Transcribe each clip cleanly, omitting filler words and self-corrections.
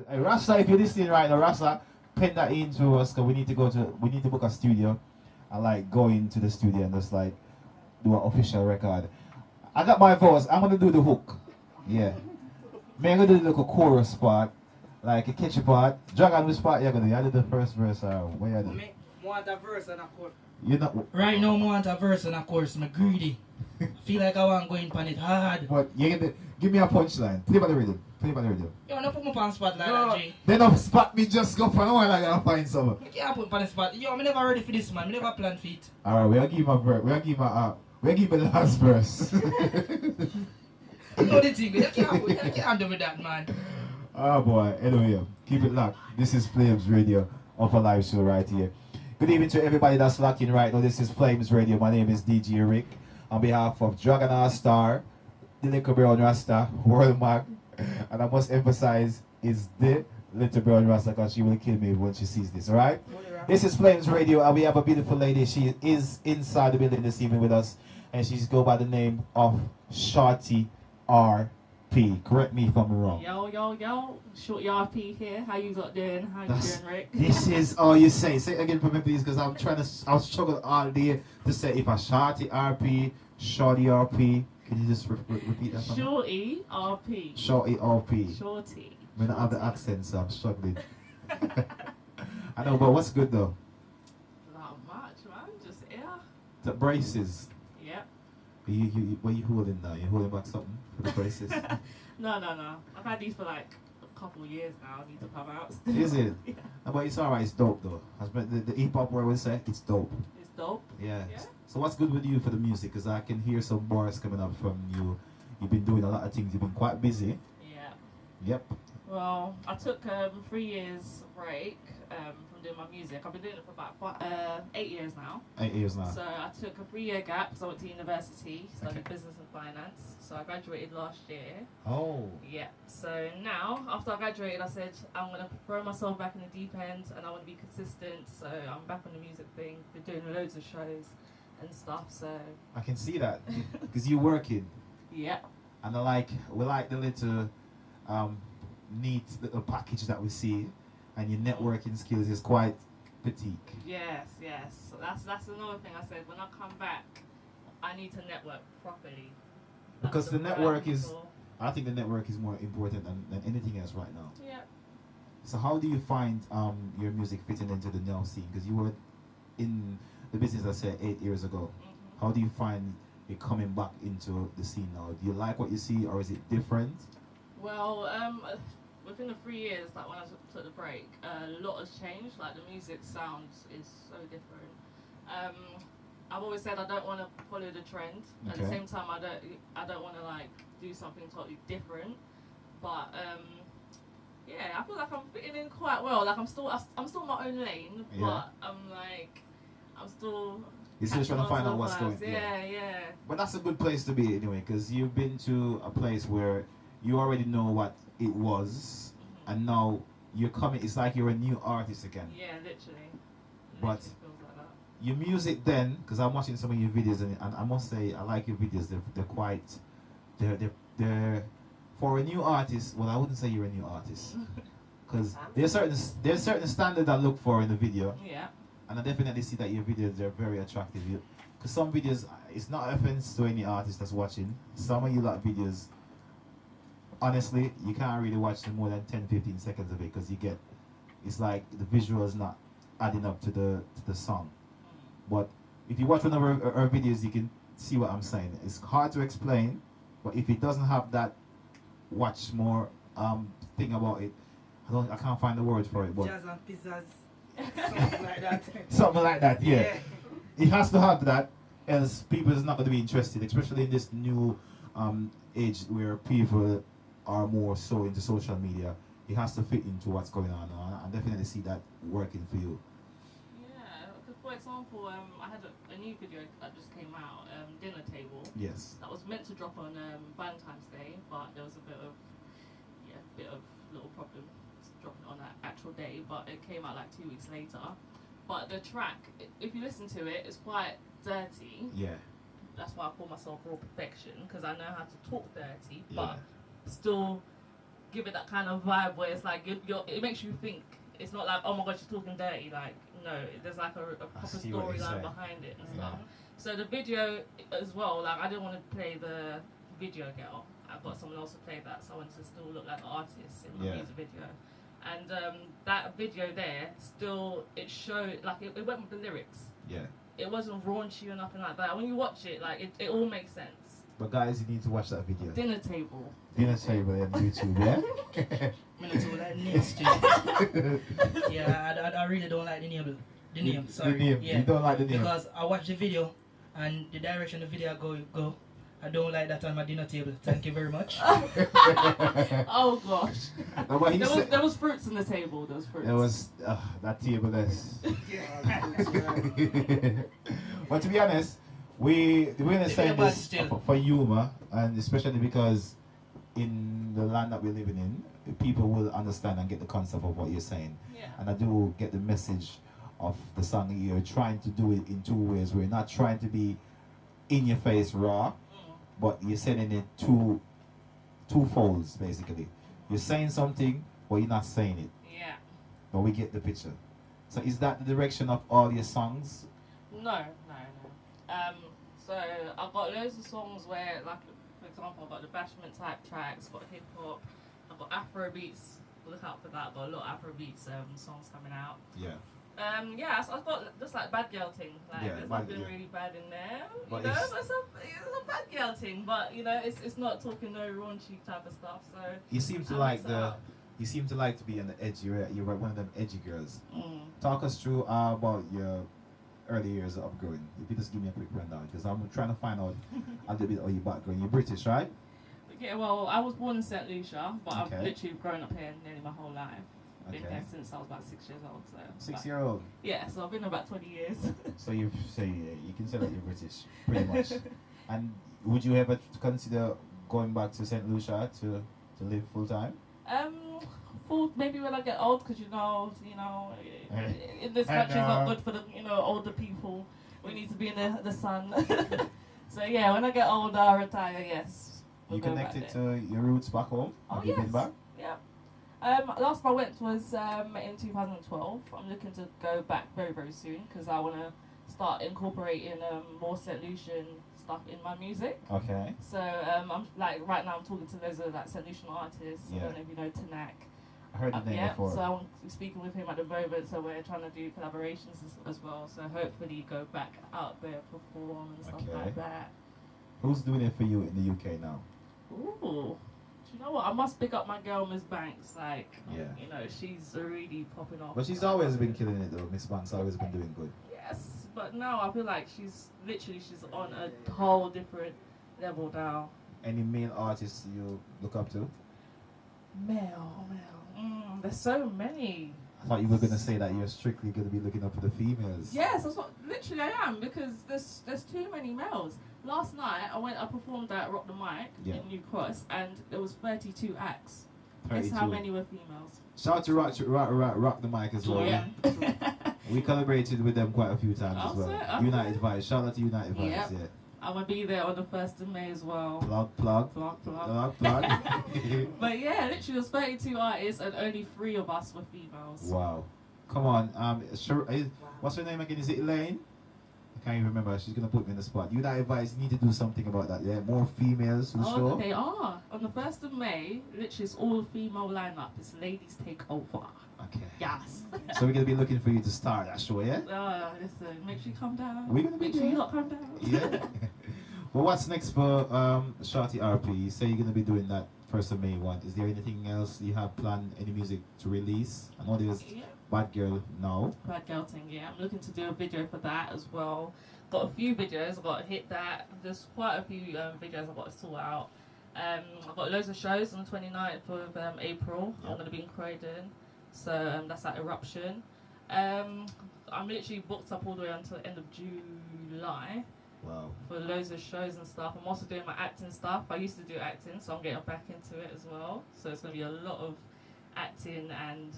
Hey, Rasta, if you're listening right now, Rasta, pen that into us because we need to book a studio and like go into the studio and just like do an official record. I got my voice. I'm gonna do the hook. Yeah. Me, I'm gonna do the little chorus part, like a catchy part. Dragon, which part you gonna do? I did the first verse. What you do? Me want a verse and a chorus. You know. Right now, I want a verse and a chorus. I'm greedy. I feel like I want going pan it hard. But you gonna give me a punchline. Play by the rhythm. Play by the rhythm. You wanna put me on spot like that, G? They don't spot me. Just go for no one. I gotta find some. You can't put me on the spot. Yo, I'm never ready for this, man. I never planned for it. Alright, we'll give him a verse. We'll give him the last verse. You know the thing, you can't do with that, man. Oh boy, anyway, keep it locked. This is Flames Radio, UpNlive show right here. Good evening to everybody that's locked in right now. This is Flames Radio. My name is DJ Rick. On behalf of Dragon All Star, the Little Brown Rasta, World Mag, and I must emphasize, is the Little Brown Rasta because she will kill me when she sees this, alright? This is Flames Radio, and we have a beautiful lady. She is inside the building this evening with us, and she's go by the name of Shawty RP. Correct me if I'm wrong. Yo, Shorty RP here. How you lot doing? How you doing, Rick? This is all you say. Say it again for me, please, because I'll struggle all day to say if a Shawty RP, Shorty RP. Can you just repeat that? Shorty RP. Shorty RP. Shorty. I don't have the accent, so I'm struggling. I know, but what's good though? Not much, man. Just here. The braces. Yep. What are you holding now? You holding back something for the braces? No. I've had these for like a couple years now. I need to come out. Is it? Yeah. No, but it's alright. It's dope though. The hip hop word would say it's dope. It's dope. Yeah. Yeah. So what's good with you for the music? Because I can hear some bars coming up from you. You've been doing a lot of things. You've been quite busy. Yeah. Yep. Well, I took 3 years break from doing my music. I've been doing it for about 8 years now. 8 years now. So I took a 3-year gap because I went to university, studied Okay. business and finance. So I graduated last year. Oh. Yeah. So now, after I graduated, I said I'm gonna throw myself back in the deep end, and I want to be consistent. So I'm back on the music thing. Been doing loads of shows and stuff. So I can see that because you're working, yeah. and we like the little neat little package that we see, and your networking skills is quite petite. Yes. So that's another thing I said. When I come back, I need to network properly. Because That's the network is, people. I think the network is more important than anything else right now. Yeah. So how do you find your music fitting into the now scene? Because you were in the business, I said 8 years ago. Mm-hmm. How do you find it coming back into the scene now? Do you like what you see, or is it different? Well, within the 3 years, like when I took the break, a lot has changed. Like the music sound is so different. I've always said I don't want to follow the trend. At the Okay. same time, I don't want to like do something totally different. But yeah, I feel like I'm fitting in quite well. Like I'm still my own lane, Yeah. but I'm still. You're still trying to find out catching what's on going to the vibes. Yeah. But that's a good place to be anyway, because you've been to a place where you already know what it was, and now you're coming. It's like you're a new artist again. Yeah, literally. But Literally feels like that. your music then, because I'm watching some of your videos, and I must say I like your videos. They're quite, they're for a new artist. Well, I wouldn't say you're a new artist, because there's certain standard I look for in the video. Yeah. And I definitely see that your videos are very attractive. Because some videos, it's not offense to any artist that's watching. Some of you lot videos, honestly, you can't really watch more than 10-15 seconds of it because it's like the visual is not adding up to the song. But if you watch one of our videos, you can see what I'm saying. It's hard to explain, but if it doesn't have that watch more thing about it, I can't find the word for it. But Jazz and pizzazz. Something like that. something like that, yeah. It has to have that, else people is not going to be interested, especially in this new age where people are more so into social media. It has to fit into what's going on. I definitely see that working for you. Yeah, because for example, I had a new video that just came out, Dinner Table. Yes. That was meant to drop on Valentine's Day, but there was a bit of little problem dropping on that actual day, but it came out like 2 weeks later. But the track, if you listen to it, it's quite dirty. Yeah. That's why I call myself Raw Perfection, because I know how to talk dirty, Yeah. but still give it that kind of vibe where it's like it makes you think. It's not like, oh my god, she's talking dirty. Like, no, there's like a proper storyline behind it and stuff. So the video as well, like I didn't want to play the video girl. I got someone else to play that, so I wanted to still look like an artist in the music video. And that video there, still, it showed, like it went with the lyrics. Yeah. It wasn't raunchy or nothing like that. When you watch it, like it all makes sense. But guys, you need to watch that video. Dinner table. Dinner table on YouTube, yeah? I'm not too like names too. Yeah, I really don't like the name. The name, sorry. The name. Yeah. You don't like the name? Because I watched the video and the direction the video go. I don't like that on my dinner table. Thank you very much. Oh gosh. No, but There was fruits on the table. There was fruits. There was that table is. But to be honest, we're saying this for humor, and especially because in the land that we're living in, people will understand and get the concept of what you're saying. Yeah. And I do get the message of the song. You're trying to do it in two ways. We're not trying to be in your face raw, but you're sending it two folds basically. You're saying something, but you're not saying it. Yeah. But we get the picture. So is that the direction of all your songs? No. So I've got loads of songs where, like, for example, I've got the bashment type tracks, got hip hop, I've got Afro beats. Look out for that. I've got a lot of Afro beats songs coming out. Yeah. So I've got just like bad girl thing. Like there's nothing really bad in there. But you know, it's a bad girl thing, but you know, it's not talking no raunchy type of stuff. So You seem to like you seem to like to be on the edge. You're one of them edgy girls. Talk us through about your early years of upgrowing. If you just give me a quick rundown, because I'm trying to find out a little bit of your background. You're British, right? Yeah, well, I was born in St. Lucia, but I've literally grown up here nearly my whole life. Been there since I was about 6 years old. So 6-year-old. Yeah, so I've been about 20 years. So you can say that you're British, pretty much. And would you ever consider going back to St. Lucia to live full time? Maybe when I get old, because you know, in this country it's not good for the older people. We need to be in the sun. So yeah, when I get older, I'll retire. Yes. You connected to your roots back home? Have you been back? Yeah. Last time I went was in 2012. I'm looking to go back very, very soon because I want to start incorporating more St. Lucian stuff in my music. Okay. So I'm like right now I'm talking to loads of like St. Lucian artists. Yeah. I don't know if you know Tanak. I heard the name before. So I'm speaking with him at the moment. So we're trying to do collaborations as well. So hopefully go back out there, perform and stuff like that. Who's doing it for you in the UK now? Ooh. You know what? I must pick up my girl, Miss Banks. Like, you know, she's really popping off. But she's always been killing it, though. Miss Banks always been doing good. Yes, but now I feel like she's on a whole different level now. Any male artists you look up to? Male. There's so many. I thought you were gonna say that you're strictly gonna be looking up for the females. Yes, that's what literally I am because there's too many males. Last night I performed at Rock the Mic in New Cross and there was 32 acts. 32. Guess how many were females? Shout to Rock the Mic as well. Yeah. We collaborated with them quite a few times as well. Okay. United Vibes. Shout out to United Vibes. Yep. Yeah. I'm gonna be there on the 1st of May as well. Plug. But yeah, literally there's 32 artists and only 3 of us were females. Wow. Come on. What's her name again? Is it Elaine? I can't even remember. She's gonna put me in the spot. United Vibes need to do something about that. Yeah, more females for sure. They are. On the 1st of May, literally it's all female lineup. It's ladies take over. Okay. Yes. So we're gonna be looking for you to star that show, yeah? Listen, make sure you come down. We're gonna be Make sure you not come down. Yeah. Well, what's next for Shawty RP? You say you're gonna be doing that 1st of May one. Is there anything else you have planned? Any music to release? I know there's Bad Girl now. Bad Girl thing, yeah. I'm looking to do a video for that as well. Got a few videos. I've got to hit that. There's quite a few videos I've got to sort out. I've got loads of shows on the 29th of April. I'm going to be in Croydon. So that's at Eruption. I'm literally booked up all the way until the end of July. Wow. For loads of shows and stuff. I'm also doing my acting stuff. I used to do acting, so I'm getting back into it as well. So it's going to be a lot of acting and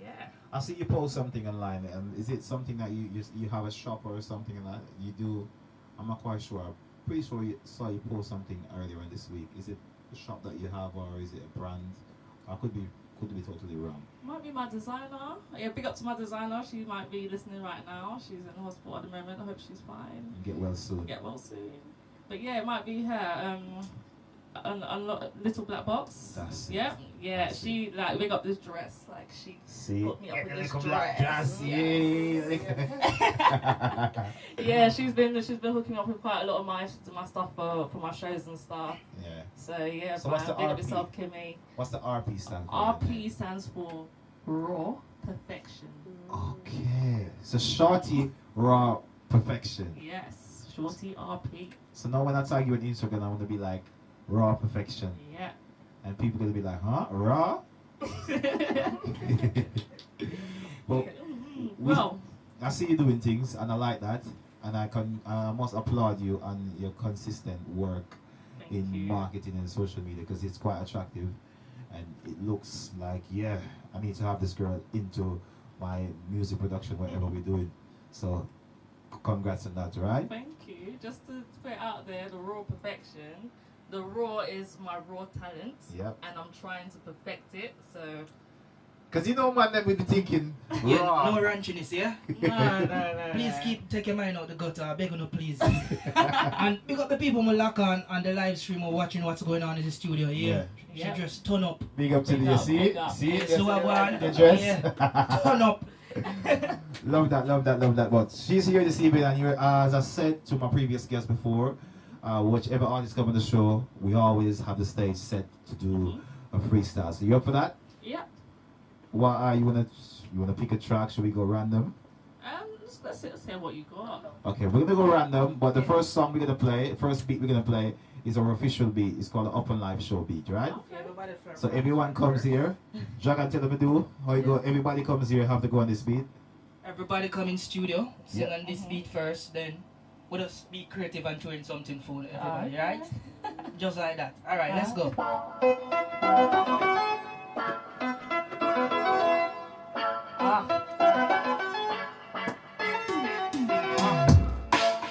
yeah. I see you post something online. Is it something that you have a shop or something like that? You do? I'm not quite sure. I'm pretty sure you saw you post something earlier in this week. Is it a shop that you have or is it a brand? I could be totally wrong. Might be my designer. Yeah, big up to my designer. She might be listening right now. She's in hospital at the moment. I hope she's fine. Get well soon. Get well soon. But yeah, it might be her. Little black box. That's it. Yeah, yeah. That's She like big up this dress. Like she put me up with this dress. Yeah, she's been hooking up with quite a lot of my stuff for my shows and stuff. Yeah. So yeah, So what's the big up RP? yourself, Kimmy. What's the RP stand for? RP stands for Raw Perfection. Okay. So Shawty Raw Perfection. Yes, Shawty RP. So now when I tag you on Instagram, I'm gonna be like Raw Perfection. Yeah. And people gonna be like, huh? Raw? Well, I see you doing things, and I like that, and I must applaud you on your consistent work in marketing and social media, because it's quite attractive, and it looks like, yeah, I need to have this girl into my music production, whatever we're doing. So, congrats on that, right? Thank you. Just to put it out there, the Raw Perfection. The Raw is my raw talent, Yep. and I'm trying to perfect it. So. Because you know, man, that we be thinking Yeah, raw. no ranchiness, yeah? No. Please take your mind out the gutter, I beg you, please. And big up the people who lock on the live stream or watching what's going on in the studio, yeah? Yeah. Should just turn up. Big up to Big you, up, see? big up. See? So I want, The dress. yeah, turn up. Love that. But she's here this evening, and as I said to my previous guest before, whichever artist come on the show, we always have the stage set to do a freestyle. So you up for that? Yeah. What you wanna pick a track? Should we go random? Let's hear what you got. Okay, we're gonna go random. But the first song we're gonna play, first beat we're gonna play, is our official beat. It's called the UpNliveshow beat, right? Okay. Everybody from So everyone comes here. Dragon, tell them to do how you go. Everybody comes here, have to go on this beat. Everybody come in studio, sing Yeah. on this beat first, then we'll just be creative and throwing something for everybody, right? Just like that. Alright, let's go.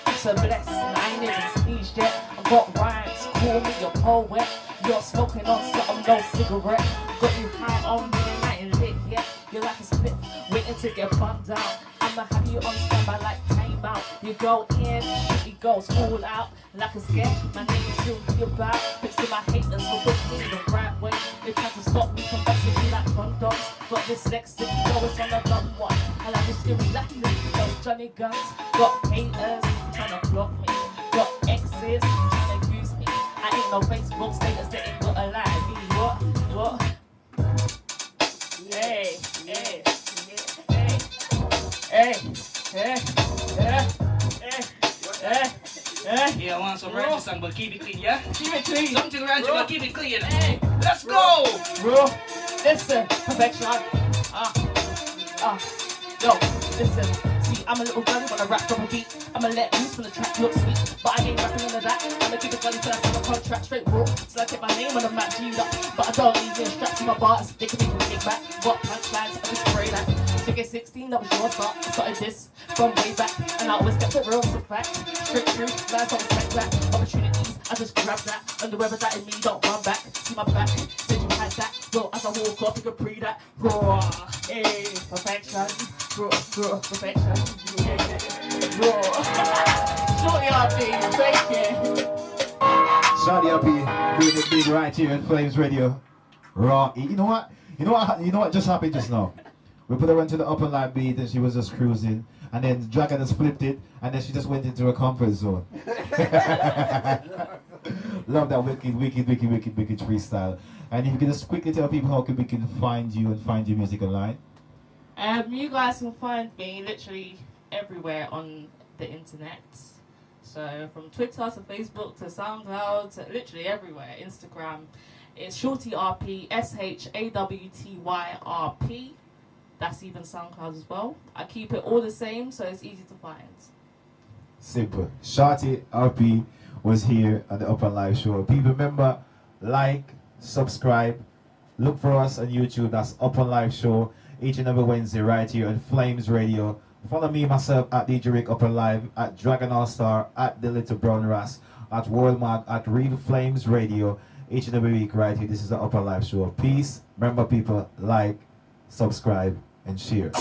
It's a blessing, I ain't even sneezed yet. I got rhymes, call me a poet. You're smoking on something, no cigarette. Got you high on me and I ain't lit yet. You're like a split, waiting to get bumped out. I'ma have you on standby like time out. You go in, she goes all out. Like a scare, my name is still be about. Fixing my haters for pushing the right way. They try to stop me from messing me like condoms. Got dyslexic, go it's on a dumb one. I like this scary laughing, those Johnny guns. Got haters trying to block me. Got exes trying to use me. I ain't no Facebook status, they ain't got a lie. Me, what? Hey, hey, hey, hey, hey, hey. Yeah, I want some ranch song, but keep it clean, yeah? Keep it clean. Something ranch, but keep it clean. Hey, Let's go! bro, listen, perfection. Yo, listen. See, I'm a little girl when I rap drop a beat. I'ma let loose when the track looks sweet. But I ain't rapping none of that. I'ma keep it going till I see my contract straight raw. Till I get my name on the map, G'd up. But I don't need any straps in my bars. They can make me kick back. Got punchlines, I just spray that. Figure 16, that was your start. I started this from way back. And I always kept it real, it's a fact. Straight through, lies don't respect that. Opportunities, I just grab that. And whoever that in me, don't run back. See my back, said you had that. Well, as I walk off, you could pre that. Raw, hey, perfection. Raw, perfection. Yeah, raw. Shorty RP, thank you. Shawty RP doing it big right here at Flames Radio. Raw. You know what just happened just now? We put her onto the UpNlive beat and she was just cruising, and then Dragon just flipped it, and then she just went into her comfort zone. Love that wicked freestyle. And if you can just quickly tell people how we can find you and find your music online. You guys can find me literally everywhere on the internet. So from Twitter to Facebook to SoundCloud to literally everywhere. Instagram, it's Shawty RP, SHAWTY RP. That's even SoundCloud as well. I keep it all the same, so it's easy to find. Simple. Shawty RP was here at the UpNliveshow. People, remember, like, subscribe, look for us on YouTube. That's UpNliveshow each and every Wednesday right here on Flames Radio. Follow me myself at DJ Rick UpNlive, at Dragon All Star, at The Little Brown Ras, at World Mag, at Real Flames Radio. each and every week right here. This is the Upper Life Show. Peace. Remember, people, like, subscribe, and share.